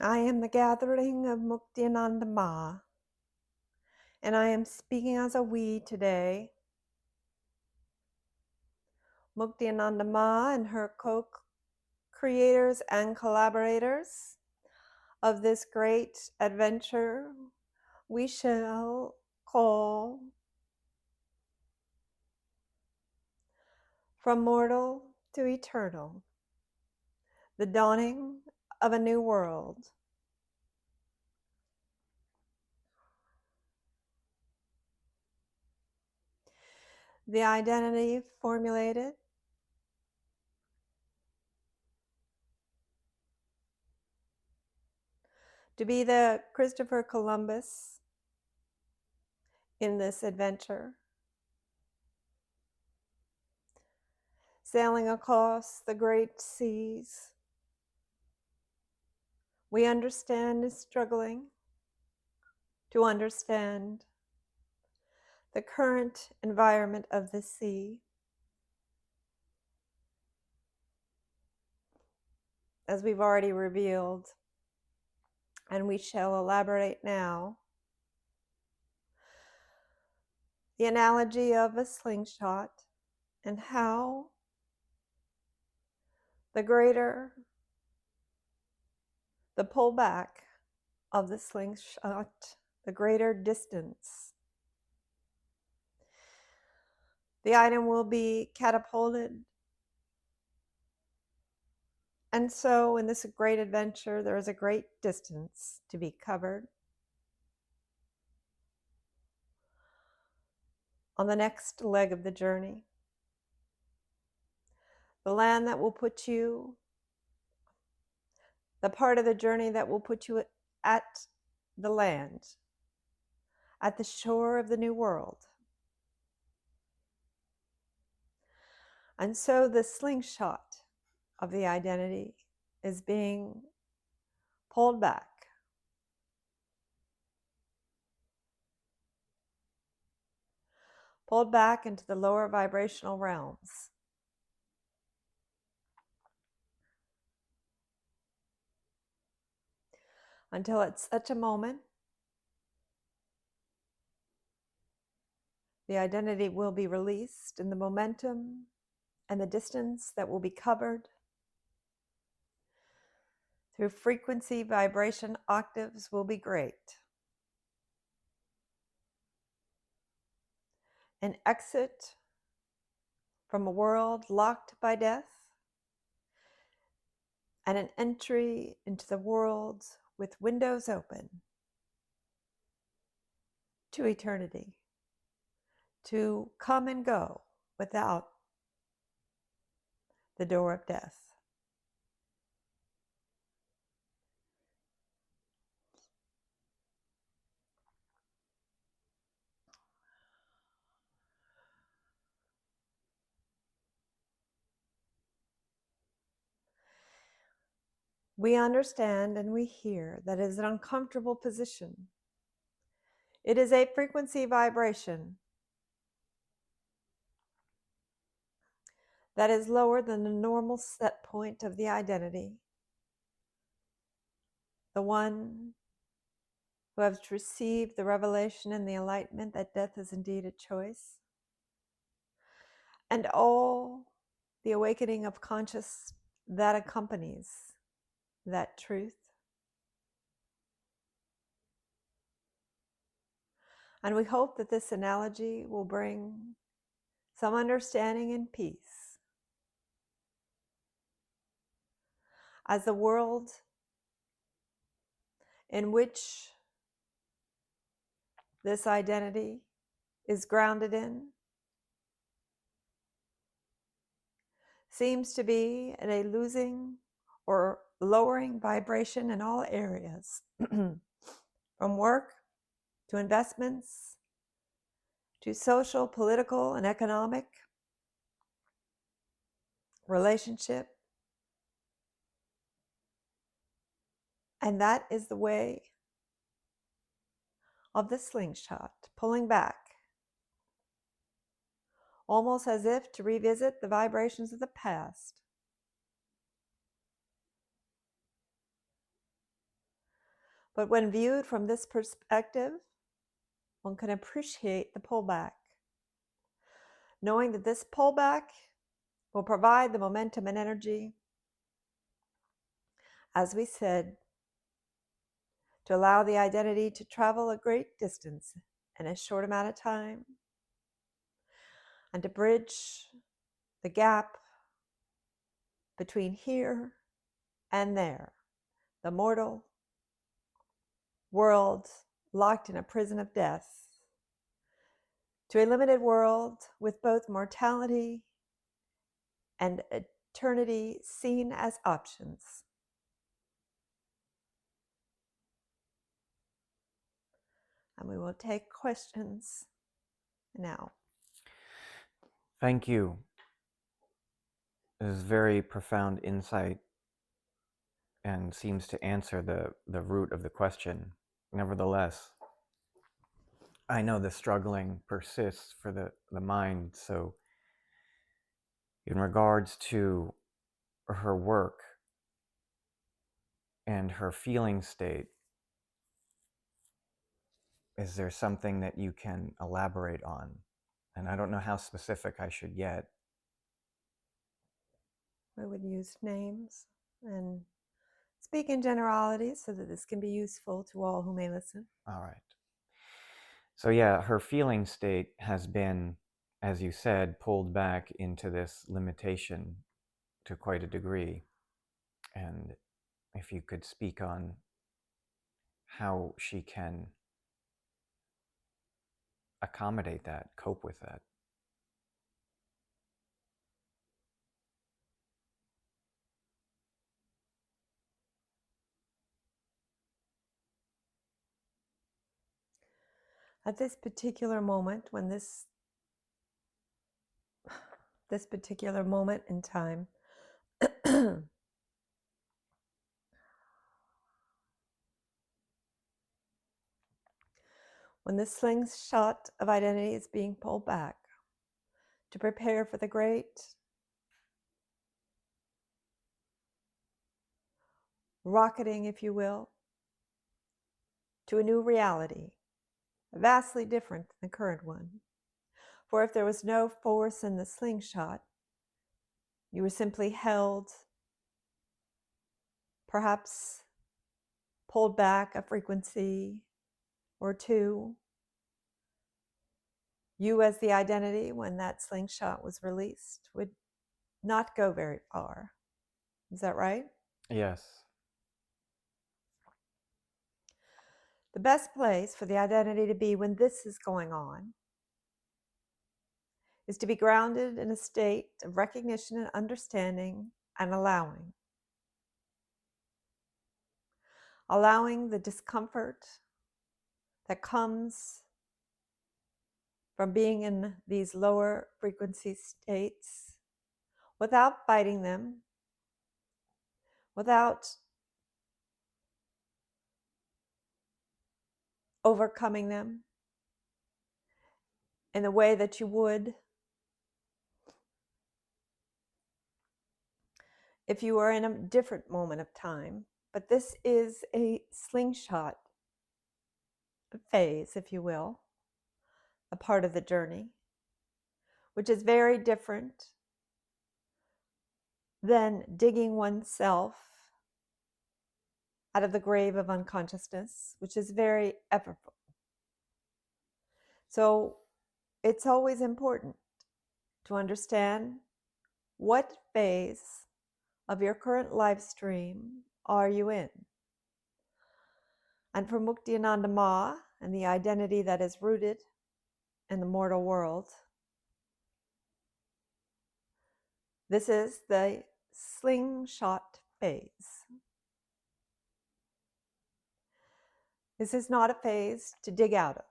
I am the gathering of Muktiananda Ma, and I am speaking as a we today. Muktiananda Ma and her co-creators and collaborators of this great adventure we shall call From Mortal to Eternal, the Dawning of a New World. The identity formulated to be the Christopher Columbus in this adventure, sailing across the great seas. We understand is struggling to understand the current environment of the sea, as we've already revealed, and we shall elaborate now. The analogy of a slingshot and how the greater the pullback of the slingshot, the greater distance the item will be catapulted. And so in this great adventure, there is a great distance to be covered. On the next leg of the journey, the land that will put you, the part of the journey that will put you at the land, at the shore of the new world. And so the slingshot of the identity is being pulled back. Pulled back into the lower vibrational realms. Until at such a moment, the identity will be released and the momentum and the distance that will be covered through frequency, vibration, octaves will be great. An exit from a world locked by death and an entry into the world with windows open to eternity, to come and go without the door of death. We understand and we hear that it is an uncomfortable position. It is a frequency vibration that is lower than the normal set point of the identity. The one who has received the revelation and the enlightenment that death is indeed a choice, and all the awakening of conscious that accompanies that truth. And we hope that this analogy will bring some understanding and peace as the world in which this identity is grounded in seems to be at a losing or lowering vibration in all areas, from work to investments to social, political, and economic relationship. And that is the way of the slingshot, pulling back, almost as if to revisit the vibrations of the past. But when viewed from this perspective, one can appreciate the pullback, knowing that this pullback will provide the momentum and energy, as we said, to allow the identity to travel a great distance in a short amount of time, and to bridge the gap between here and there, the mortal world locked in a prison of death, to a limited world with both mortality and eternity seen as options. And we will take questions now. Thank you. This is very profound insight and seems to answer the root of the question. Nevertheless, I know the struggling persists for the mind, so in regards to her work and her feeling state, is there something that you can elaborate on? And I don't know how specific I should get. We would use names and speak in generalities so that this can be useful to all who may listen. All right. So yeah, her feeling state has been, as you said, pulled back into this limitation to quite a degree. And if you could speak on how she can accommodate that, cope with that. At this particular moment, when this particular moment in time, when the slingshot of identity is being pulled back to prepare for the great rocketing, if you will, to a new reality, vastly different than the current one. For if there was no force in the slingshot, you were simply held, perhaps pulled back a frequency or two. You, as the identity, when that slingshot was released, would not go very far. Is that right? Yes. The best place for the identity to be when this is going on is to be grounded in a state of recognition and understanding and allowing. Allowing the discomfort that comes from being in these lower frequency states without fighting them, without overcoming them in the way that you would if you were in a different moment of time. But this is a slingshot phase, if you will, a part of the journey, which is very different than digging oneself out of the grave of unconsciousness, which is very effortful. So it's always important to understand what phase of your current life stream are you in. And for Muktiananda Ma and the identity that is rooted in the mortal world, this is the slingshot phase. This is not a phase to dig out of.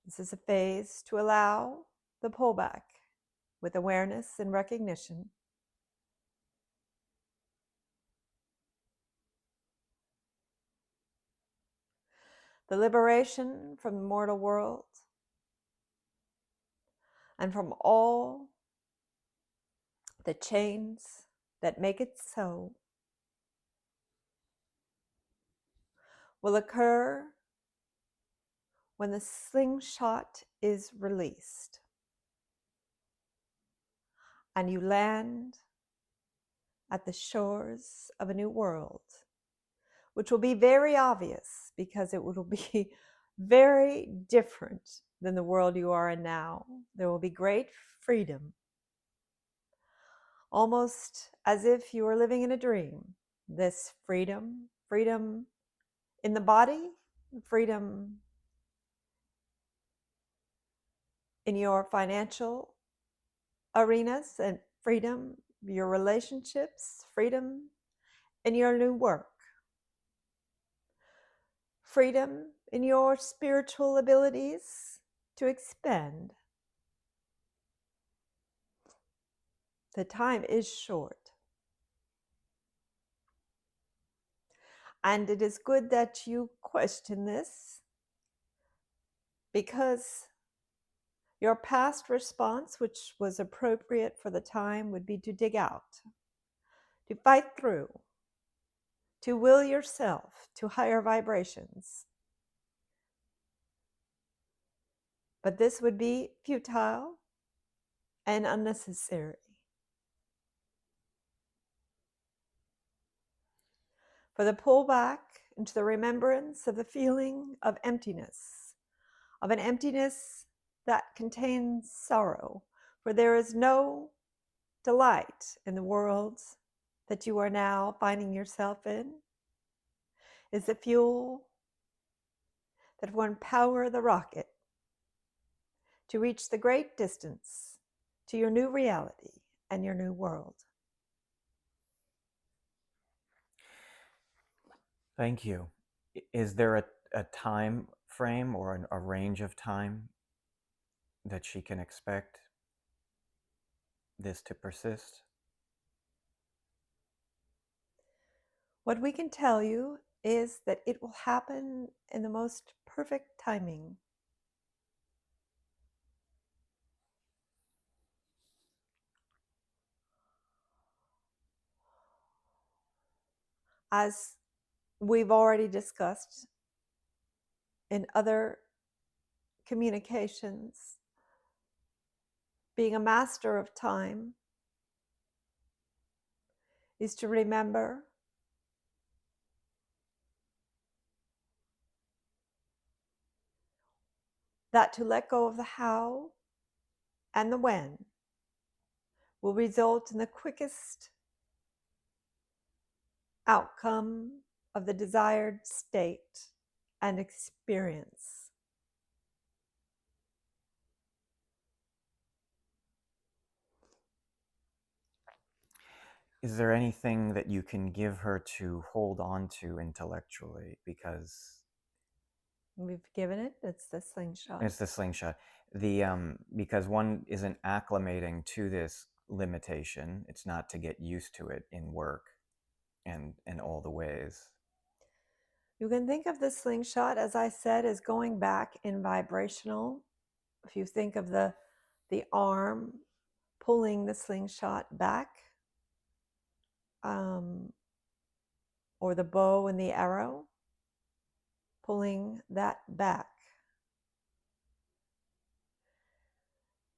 This is a phase to allow the pullback with awareness and recognition. The liberation from the mortal world and from all the chains that make it so. will occur when the slingshot is released and you land at the shores of a new world, which will be very obvious because it will be very different than the world you are in now. There will be great freedom, almost as if you were living in a dream. This freedom in the body, freedom in your financial arenas, and freedom in your relationships, freedom in your new work, freedom in your spiritual abilities to expand. The time is short. And it is good that you question this, because your past response, which was appropriate for the time, would be to dig out, to fight through, to will yourself to higher vibrations. But this would be futile and unnecessary. For the pullback into the remembrance of the feeling of emptiness, of an emptiness that contains sorrow, for there is no delight in the world that you are now finding yourself in, is the fuel that will empower the rocket to reach the great distance to your new reality and your new world. Thank you. Is there a time frame or a range of time that she can expect this to persist? What we can tell you is that it will happen in the most perfect timing. As we've already discussed in other communications, being a master of time is to remember that to let go of the how and the when will result in the quickest outcome of the desired state and experience. Is there anything that you can give her to hold on to intellectually? Because We've given it, it's the slingshot. it's the slingshot. Because one isn't acclimating to this limitation. It's not to get used to it in work and in all the ways. You can think of the slingshot, as I said, as going back in vibrational. If you think of the arm pulling the slingshot back, or the bow and the arrow, pulling that back.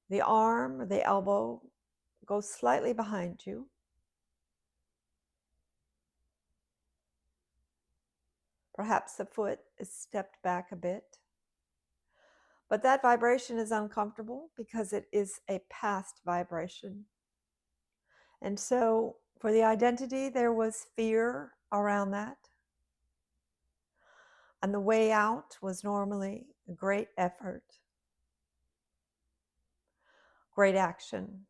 The arm or the elbow goes slightly behind you. Perhaps the foot is stepped back a bit. But that vibration is uncomfortable because it is a past vibration. And so for the identity, there was fear around that. And the way out was normally a great effort, great action,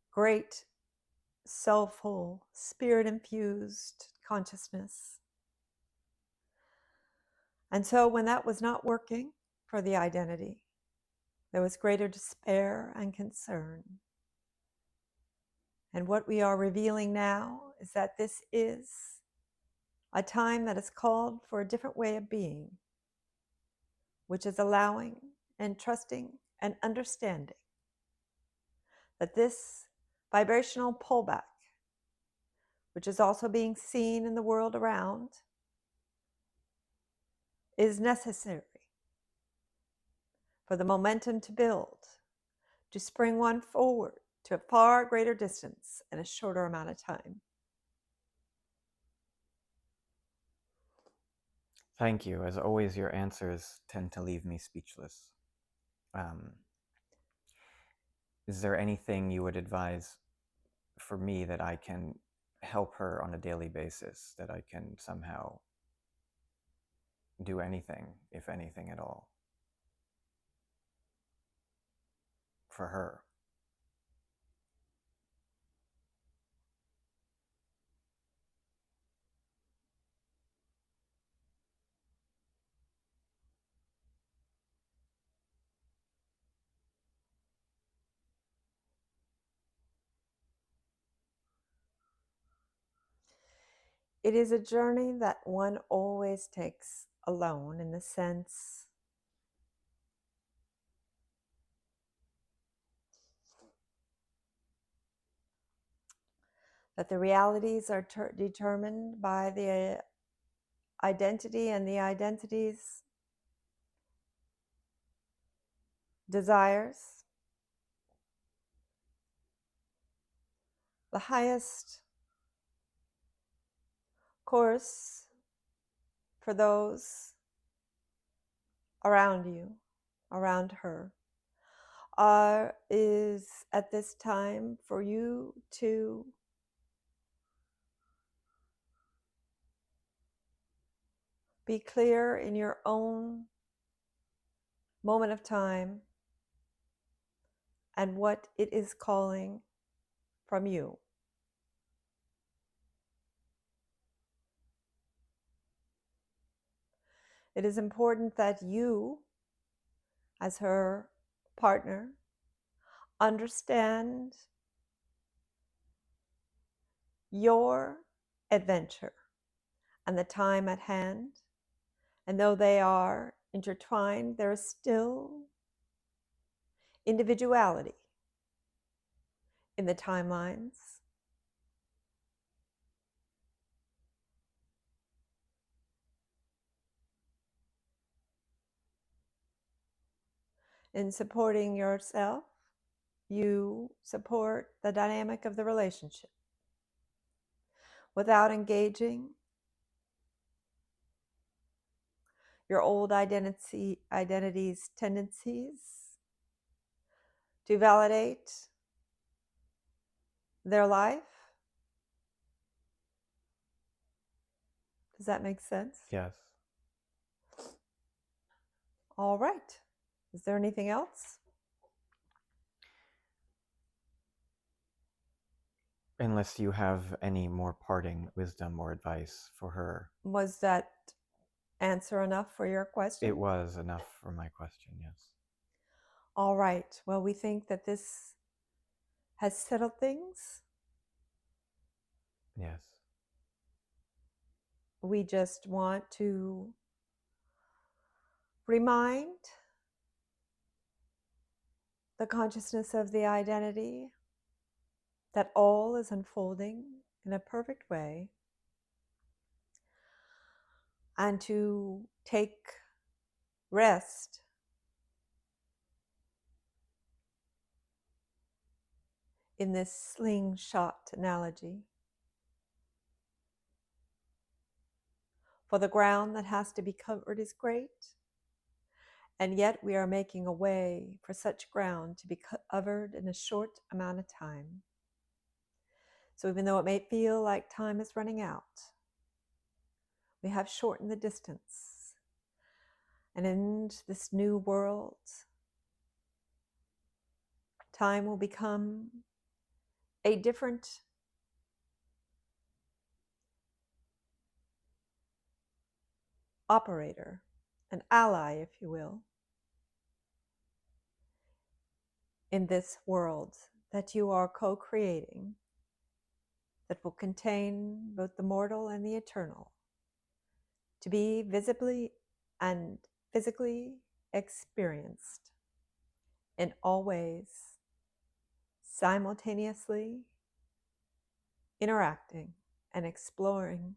great soulful, spirit-infused consciousness. And so when that was not working for the identity, there was greater despair and concern. And what we are revealing now is that this is a time that is called for a different way of being, which is allowing and trusting and understanding that this vibrational pullback, which is also being seen in the world around, is necessary for the momentum to build, to spring one forward to a far greater distance in a shorter amount of time. Thank you. As always, your answers tend to leave me speechless. Is there anything you would advise for me that I can help her on a daily basis, that I can somehow do anything, if anything at all, for her? It is a journey that one always takes alone, in the sense that the realities are determined by the identity and the identity's desires. The highest course for those around you, around her, is at this time for you to be clear in your own moment of time and what it is calling from you. It is important that you, as her partner, understand your adventure and the time at hand. And though they are intertwined, there is still individuality in the timelines. In supporting yourself, you support the dynamic of the relationship without engaging your old identity's tendencies to validate their life. Does that make sense? Yes. All right. Is there anything else? Unless you have any more parting wisdom or advice for her. Was that answer enough for your question? It was enough for my question, yes. All right. Well, we think that this has settled things. Yes. We just want to remind the consciousness of the identity that all is unfolding in a perfect way, and to take rest in this slingshot analogy. For the ground that has to be covered is great, and yet we are making a way for such ground to be covered in a short amount of time. So even though it may feel like time is running out, we have shortened the distance. And in this new world, time will become a different operator, an ally, if you will, in this world that you are co-creating, that will contain both the mortal and the eternal, to be visibly and physically experienced in all ways, simultaneously interacting and exploring